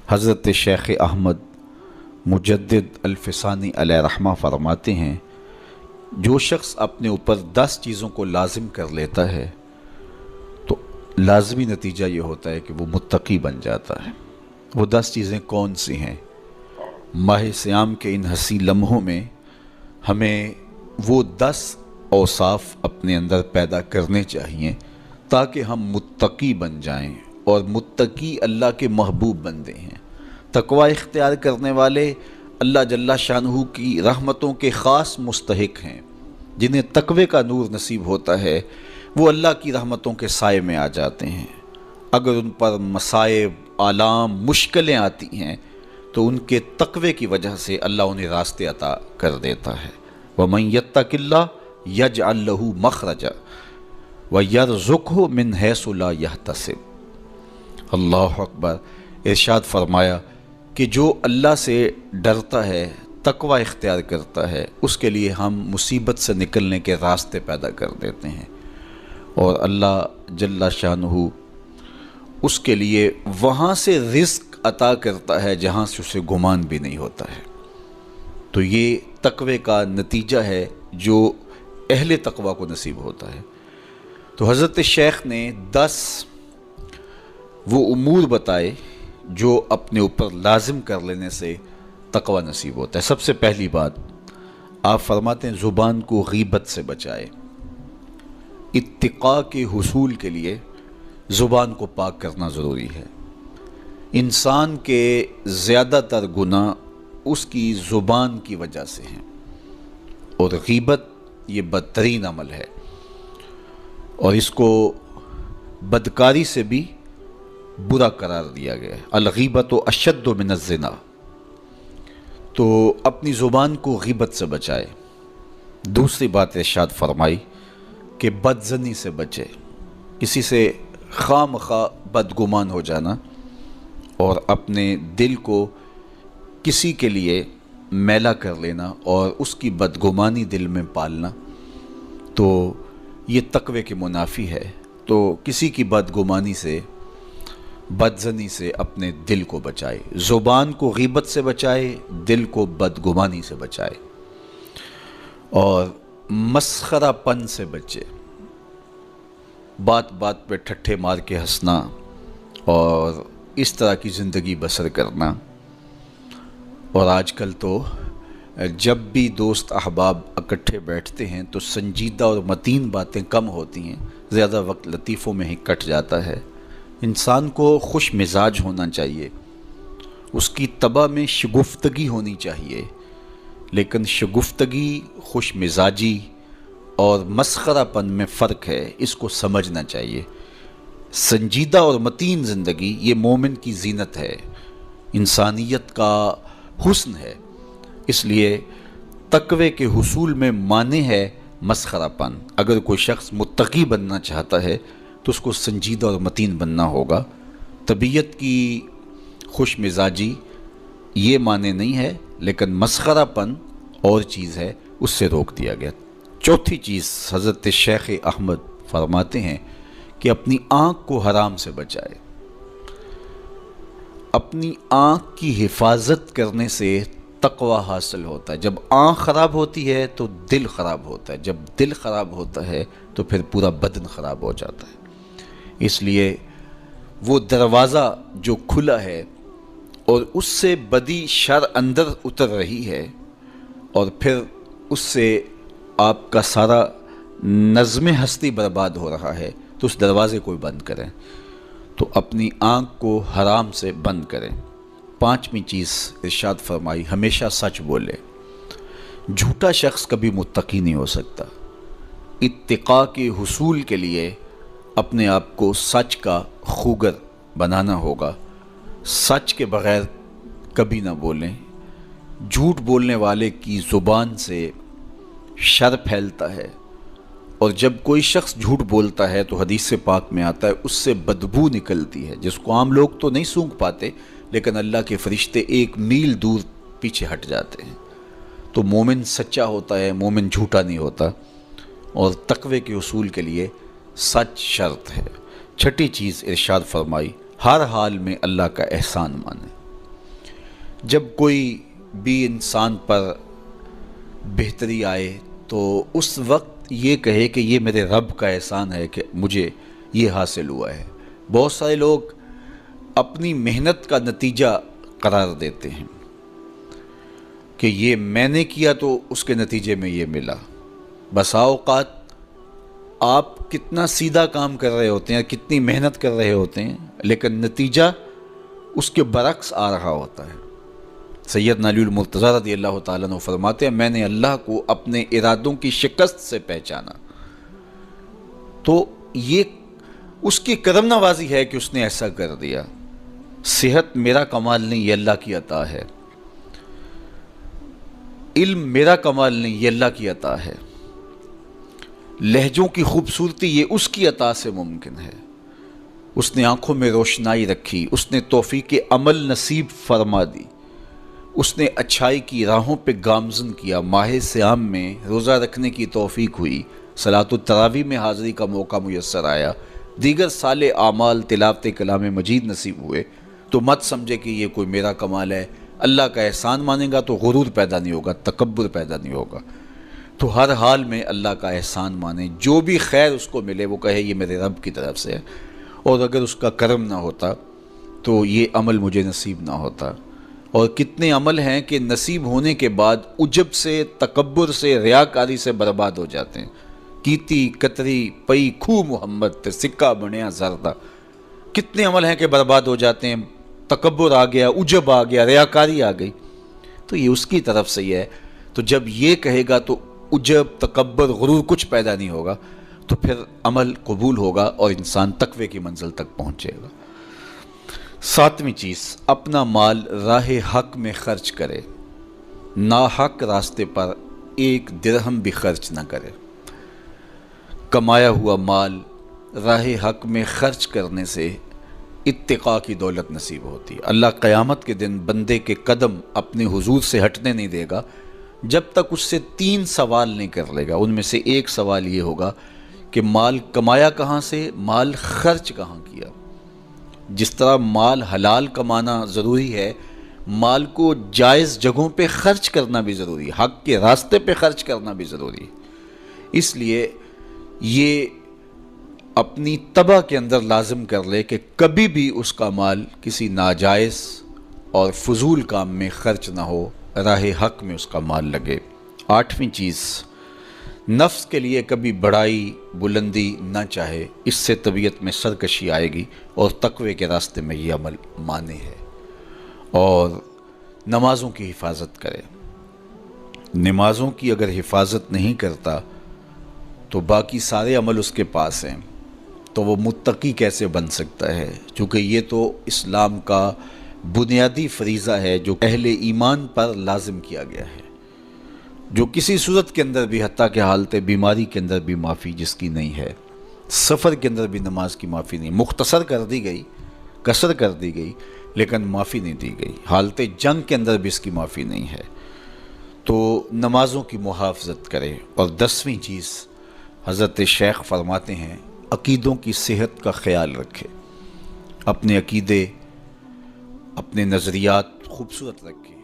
حضرت شیخ احمد مجدد الفسانی علیہ رحمہ فرماتے ہیں، جو شخص اپنے اوپر 10 چیزوں کو لازم کر لیتا ہے تو لازمی نتیجہ یہ ہوتا ہے کہ وہ متقی بن جاتا ہے۔ وہ 10 چیزیں کون سی ہیں؟ ماہ صیام کے ان حسین لمحوں میں ہمیں وہ 10 اوصاف اپنے اندر پیدا کرنے چاہیے تاکہ ہم متقی بن جائیں، اور متقی اللہ کے محبوب بندے ہیں۔ تقوی اختیار کرنے والے اللہ جل شانہ کی رحمتوں کے خاص مستحق ہیں۔ جنہیں تقوی کا نور نصیب ہوتا ہے وہ اللہ کی رحمتوں کے سائے میں آ جاتے ہیں۔ اگر ان پر مصائب، آلام، مشکلیں آتی ہیں تو ان کے تقوی کی وجہ سے اللہ انہیں راستے عطا کر دیتا ہے۔ وَمَن يَتَّقِ اللَّهَ يَجْعَل لَّهُ مَخْرَجًا وَيَرْزُقْهُ مِنْ حَيْثُ لَا يَحْتَسِبُ۔ اللہ اکبر۔ ارشاد فرمایا کہ جو اللہ سے ڈرتا ہے، تقوی اختیار کرتا ہے، اس کے لیے ہم مصیبت سے نکلنے کے راستے پیدا کر دیتے ہیں، اور اللہ جل شانہ اس کے لیے وہاں سے رزق عطا کرتا ہے جہاں سے اسے گمان بھی نہیں ہوتا ہے۔ تو یہ تقوی کا نتیجہ ہے جو اہل تقوی کو نصیب ہوتا ہے۔ تو حضرت شیخ نے 10 وہ امور بتائے جو اپنے اوپر لازم کر لینے سے تقوی نصیب ہوتا ہے۔ سب سے پہلی بات آپ فرماتے ہیں زبان کو غیبت سے بچائے۔ اتقاء کے حصول کے لیے زبان کو پاک کرنا ضروری ہے۔ انسان کے زیادہ تر گناہ اس کی زبان کی وجہ سے ہیں، اور غیبت یہ بدترین عمل ہے، اور اس کو بدکاری سے بھی برا قرار دیا گیا ہے۔ الغیبت اشد من الزنا۔ تو اپنی زبان کو غیبت سے بچائے۔ دوسری بات ارشاد فرمائی کہ بدظنی سے بچے، کسی سے خواہ مخواہ بدگمان ہو جانا اور اپنے دل کو کسی کے لیے میلا کر لینا اور اس کی بدگمانی دل میں پالنا، تو یہ تقوی کے منافی ہے۔ تو کسی کی بدگمانی سے، بدظنی سے اپنے دل کو بچائے، زبان کو غیبت سے بچائے، دل کو بدگمانی سے بچائے، اور مسخرہ پن سے بچے۔ بات بات پہ ٹھٹھے مار کے ہنسنا اور اس طرح کی زندگی بسر کرنا۔ اور آج کل تو جب بھی دوست احباب اکٹھے بیٹھتے ہیں تو سنجیدہ اور متین باتیں کم ہوتی ہیں، زیادہ وقت لطیفوں میں ہی کٹ جاتا ہے۔ انسان کو خوش مزاج ہونا چاہیے، اس کی طبع میں شگفتگی ہونی چاہیے، لیکن شگفتگی، خوش مزاجی اور مسخرہ پن میں فرق ہے، اس کو سمجھنا چاہیے۔ سنجیدہ اور متین زندگی یہ مومن کی زینت ہے، انسانیت کا حسن ہے۔ اس لیے تقوی کے حصول میں مانع ہے مسخرہ پن۔ اگر کوئی شخص متقی بننا چاہتا ہے تو اس کو سنجیدہ اور متین بننا ہوگا۔ طبیعت کی خوش مزاجی یہ معنی نہیں ہے، لیکن مسخرہ پن اور چیز ہے، اس سے روک دیا گیا۔ چوتھی چیز حضرت شیخ احمد فرماتے ہیں کہ اپنی آنکھ کو حرام سے بچائے۔ اپنی آنکھ کی حفاظت کرنے سے تقوی حاصل ہوتا ہے۔ جب آنکھ خراب ہوتی ہے تو دل خراب ہوتا ہے، جب دل خراب ہوتا ہے تو پھر پورا بدن خراب ہو جاتا ہے۔ اس لیے وہ دروازہ جو کھلا ہے اور اس سے بدی شر اندر اتر رہی ہے، اور پھر اس سے آپ کا سارا نظم ہستی برباد ہو رہا ہے، تو اس دروازے کو بند کریں۔ تو اپنی آنکھ کو حرام سے بند کریں۔ پانچویں چیز ارشاد فرمائی، ہمیشہ سچ بولے۔ جھوٹا شخص کبھی متقی نہیں ہو سکتا۔ اتقاء کے حصول کے لیے اپنے آپ کو سچ کا خوگر بنانا ہوگا۔ سچ کے بغیر کبھی نہ بولیں۔ جھوٹ بولنے والے کی زبان سے شر پھیلتا ہے، اور جب کوئی شخص جھوٹ بولتا ہے تو حدیث پاک میں آتا ہے اس سے بدبو نکلتی ہے، جس کو عام لوگ تو نہیں سونگھ پاتے، لیکن اللہ کے فرشتے 1 میل دور پیچھے ہٹ جاتے ہیں۔ تو مومن سچا ہوتا ہے، مومن جھوٹا نہیں ہوتا، اور تقوی کے اصول کے لیے سچ شرط ہے۔ چھٹی چیز ارشاد فرمائی، ہر حال میں اللہ کا احسان مانے۔ جب کوئی بھی انسان پر بہتری آئے تو اس وقت یہ کہے کہ یہ میرے رب کا احسان ہے کہ مجھے یہ حاصل ہوا ہے۔ بہت سارے لوگ اپنی محنت کا نتیجہ قرار دیتے ہیں کہ یہ میں نے کیا تو اس کے نتیجے میں یہ ملا۔ بسا اوقات آپ کتنا سیدھا کام کر رہے ہوتے ہیں، کتنی محنت کر رہے ہوتے ہیں، لیکن نتیجہ اس کے برعکس آ رہا ہوتا ہے۔ سیدنا علی المرتضیٰ رضی اللہ تعالیٰ عنہ فرماتے ہیں میں نے اللہ کو اپنے ارادوں کی شکست سے پہچانا، تو یہ اس کی کرم نوازی ہے کہ اس نے ایسا کر دیا۔ صحت میرا کمال نہیں، یہ اللہ کی عطا ہے۔ علم میرا کمال نہیں، یہ اللہ کی عطا ہے۔ لہجوں کی خوبصورتی یہ اس کی عطا سے ممکن ہے۔ اس نے آنکھوں میں روشنائی رکھی، اس نے توفیق عمل نصیب فرما دی، اس نے اچھائی کی راہوں پہ گامزن کیا۔ ماہ صیام میں روزہ رکھنے کی توفیق ہوئی، صلاۃ التراویح میں حاضری کا موقع میسر آیا، دیگر صالح اعمال تلاوت کلام مجید نصیب ہوئے، تو مت سمجھے کہ یہ کوئی میرا کمال ہے۔ اللہ کا احسان مانے گا تو غرور پیدا نہیں ہوگا، تکبر پیدا نہیں ہوگا۔ تو ہر حال میں اللہ کا احسان مانے، جو بھی خیر اس کو ملے وہ کہے یہ میرے رب کی طرف سے ہے، اور اگر اس کا کرم نہ ہوتا تو یہ عمل مجھے نصیب نہ ہوتا۔ اور کتنے عمل ہیں کہ نصیب ہونے کے بعد عجب سے، تکبر سے، ریاکاری سے برباد ہو جاتے ہیں۔ کیتی کتری پئی کھو محمد تے سکہ بنیا زردہ، کتنے عمل ہیں کہ برباد ہو جاتے ہیں، تکبر آ گیا، عجب آ گیا، ریاکاری آ گئی، تو یہ اس کی طرف سے ہی ہے۔ تو جب یہ کہے گا تو عجب، تکبر، غرور کچھ پیدا نہیں ہوگا، تو پھر عمل قبول ہوگا اور انسان تقوی کی منزل تک پہنچے گا۔ ساتویں چیز، اپنا مال راہ حق میں خرچ کرے، ناحق راستے پر ایک درہم بھی خرچ نہ کرے۔ کمایا ہوا مال راہ حق میں خرچ کرنے سے اتقاء کی دولت نصیب ہوتی ہے۔ اللہ قیامت کے دن بندے کے قدم اپنے حضور سے ہٹنے نہیں دے گا جب تک اس سے 3 سوال نہیں کر لے گا۔ ان میں سے ایک سوال یہ ہوگا کہ مال کمایا کہاں سے، مال خرچ کہاں کیا۔ جس طرح مال حلال کمانا ضروری ہے، مال کو جائز جگہوں پہ خرچ کرنا بھی ضروری ہے، حق کے راستے پہ خرچ کرنا بھی ضروری ہے۔ اس لیے یہ اپنی طبع کے اندر لازم کر لے کہ کبھی بھی اس کا مال کسی ناجائز اور فضول کام میں خرچ نہ ہو، راہ حق میں اس کا مال لگے۔ 8ویں چیز، نفس کے لیے کبھی بڑائی بلندی نہ چاہے، اس سے طبیعت میں سرکشی آئے گی اور تقوی کے راستے میں یہ عمل مانے ہے۔ اور نمازوں کی حفاظت کرے۔ نمازوں کی اگر حفاظت نہیں کرتا تو باقی سارے عمل اس کے پاس ہیں، تو وہ متقی کیسے بن سکتا ہے؟ چونکہ یہ تو اسلام کا بنیادی فریضہ ہے جو اہل ایمان پر لازم کیا گیا ہے، جو کسی صورت کے اندر بھی، حتیٰ کہ حالت بیماری کے اندر بھی معافی جس کی نہیں ہے، سفر کے اندر بھی نماز کی معافی نہیں، مختصر کر دی گئی، قصر کر دی گئی، لیکن معافی نہیں دی گئی، حالت جنگ کے اندر بھی اس کی معافی نہیں ہے۔ تو نمازوں کی محافظت کرے۔ اور 10ویں چیز، حضرت شیخ فرماتے ہیں عقیدوں کی صحت کا خیال رکھے، اپنے عقیدے، اپنے نظریات خوبصورت رکھے۔